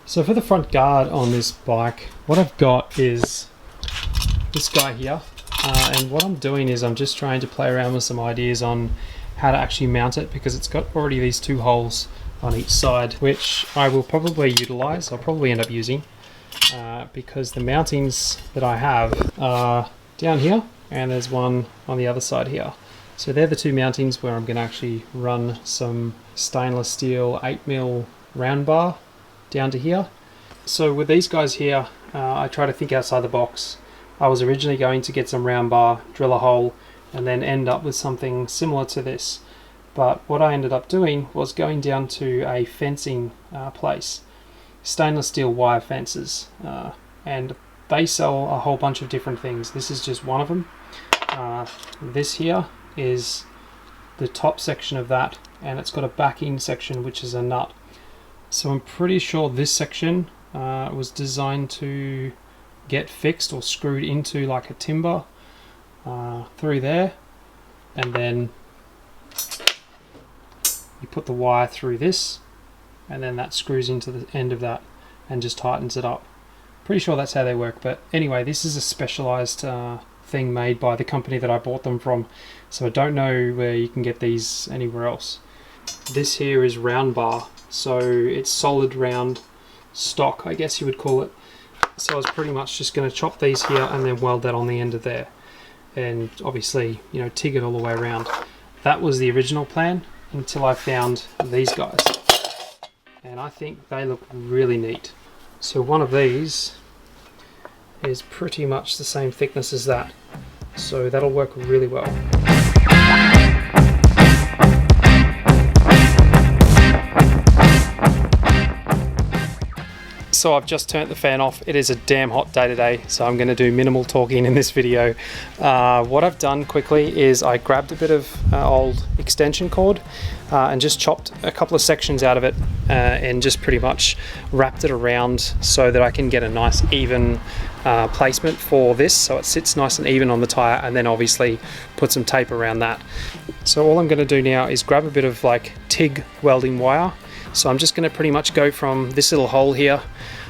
So for the front guard on this bike, what I've got is this guy here, and what I'm doing is I'm just trying to play around with some ideas on how to actually mount it, because it's got already these two holes on each side, which I will probably utilize. I'll probably end up using because the mountings that I have are down here and there's one on the other side here. So they're the two mountings where I'm going to actually run some stainless steel 8mm round bar down to here. So with these guys here, I try to think outside the box. I was originally going to get some round bar, drill a hole, and then end up with something similar to this. But what I ended up doing was going down to a fencing place, stainless steel wire fences, and they sell a whole bunch of different things. This is just one of them. This here is the top section of that, and it's got a backing section which is a nut. So I'm pretty sure this section was designed to get fixed or screwed into like a timber through there, and then you put the wire through this, and then that screws into the end of that and just tightens it up. Pretty sure that's how they work, but anyway, this is a specialized thing made by the company that I bought them from, so I don't know where you can get these anywhere else. This here is round bar, so it's solid round stock, I guess you would call it. So I was pretty much just going to chop these here and then weld that on the end of there, and obviously, you know, TIG it all the way around. That was the original plan until I found these guys, and I think they look really neat. So one of these is pretty much the same thickness as that, so that'll work really well. So I've just turned the fan off. It is a damn hot day today, so I'm going to do minimal talking in this video. What I've done quickly is I grabbed a bit of old extension cord and just chopped a couple of sections out of it and just pretty much wrapped it around so that I can get a nice even placement for this, so it sits nice and even on the tire, and then obviously put some tape around that. So all I'm going to do now is grab a bit of like TIG welding wire. So I'm just going to pretty much go from this little hole here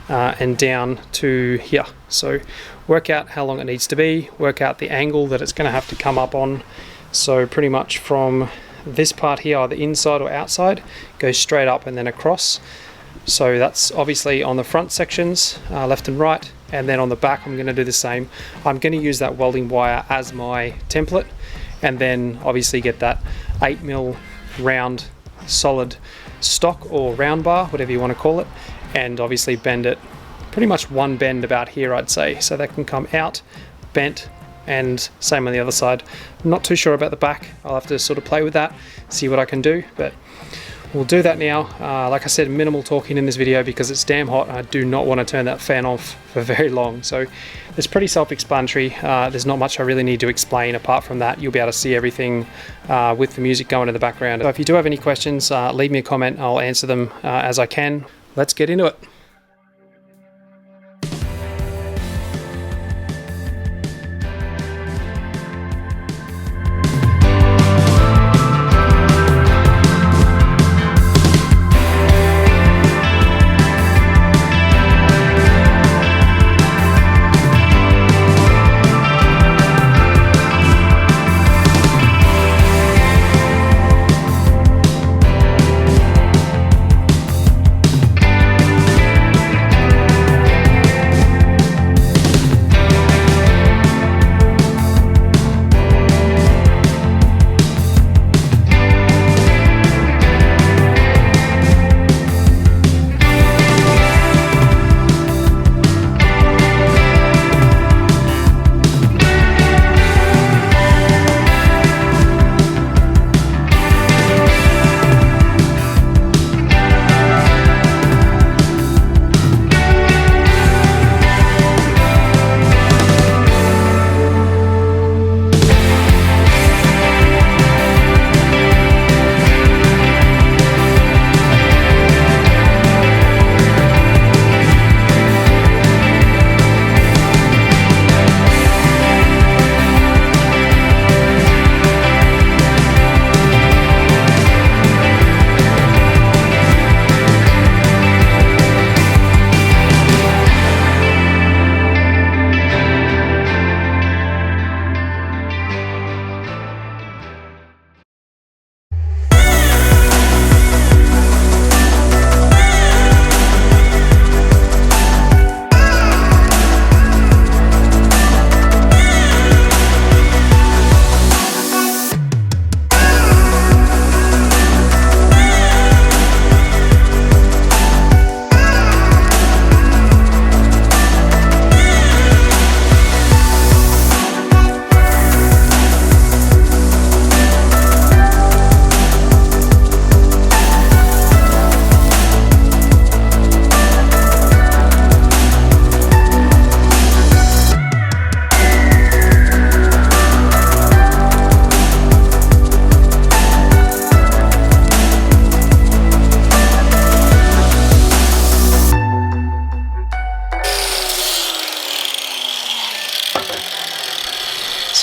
and down to here. So work out how long it needs to be, work out the angle that it's going to have to come up on. So pretty much from this part here, either inside or outside, go straight up and then across. So that's obviously on the front sections, left and right, and then on the back I'm going to do the same. I'm going to use that welding wire as my template, and then obviously get that 8mm round solid stock or round bar, whatever you want to call it, and obviously bend it pretty much one bend about here, I'd say, so that can come out bent, and same on the other side. I'm not too sure about the back. I'll have to sort of play with that, see what I can do, but we'll do that now. Like I said, minimal talking in this video because it's damn hot. I do not want to turn that fan off for very long, so it's pretty self-explanatory. There's not much I really need to explain apart from that. You'll be able to see everything with the music going in the background. So if you do have any questions, leave me a comment. I'll answer them as I can. Let's get into it.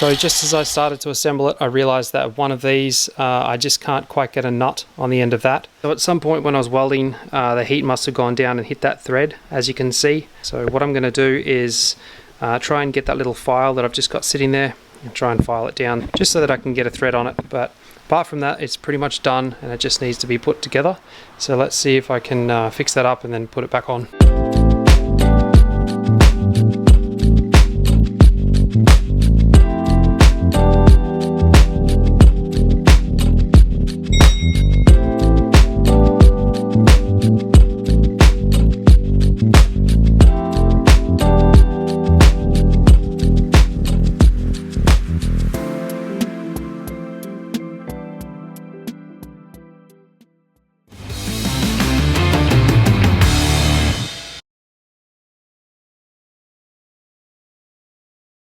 So just as I started to assemble it, I realized that one of these, I just can't quite get a nut on the end of that. So at some point when I was welding, the heat must have gone down and hit that thread, as you can see. So what I'm going to do is try and get that little file that I've just got sitting there and try and file it down just so that I can get a thread on it. But apart from that, it's pretty much done and it just needs to be put together. So let's see if I can fix that up and then put it back on.